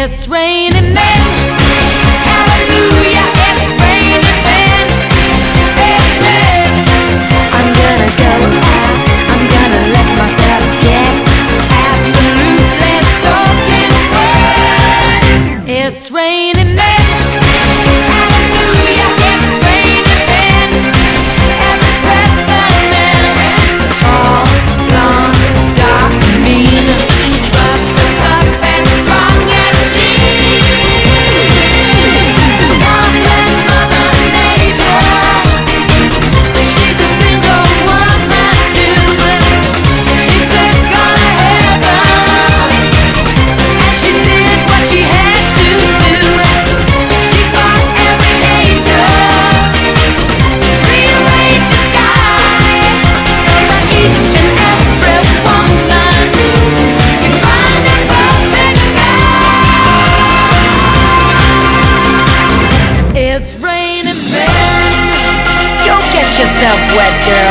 It's raining men. Hallelujah, it's raining men. Amen. I'm gonna go out. I'm gonna let myself get absolutely soaking wet. It's raining men. Hallelujah, it's raining men. Every specimen, tall, blonde, dark, mean, rough and tough and strong and lean. Marvelous Mother Nature. She's a single woman too. She took on a heaven, and she did what she had to do. She taught every angel to rearrange the sky, so that each and every woman can find a perfect guy. It's raining men. Go get yourself wet, girl.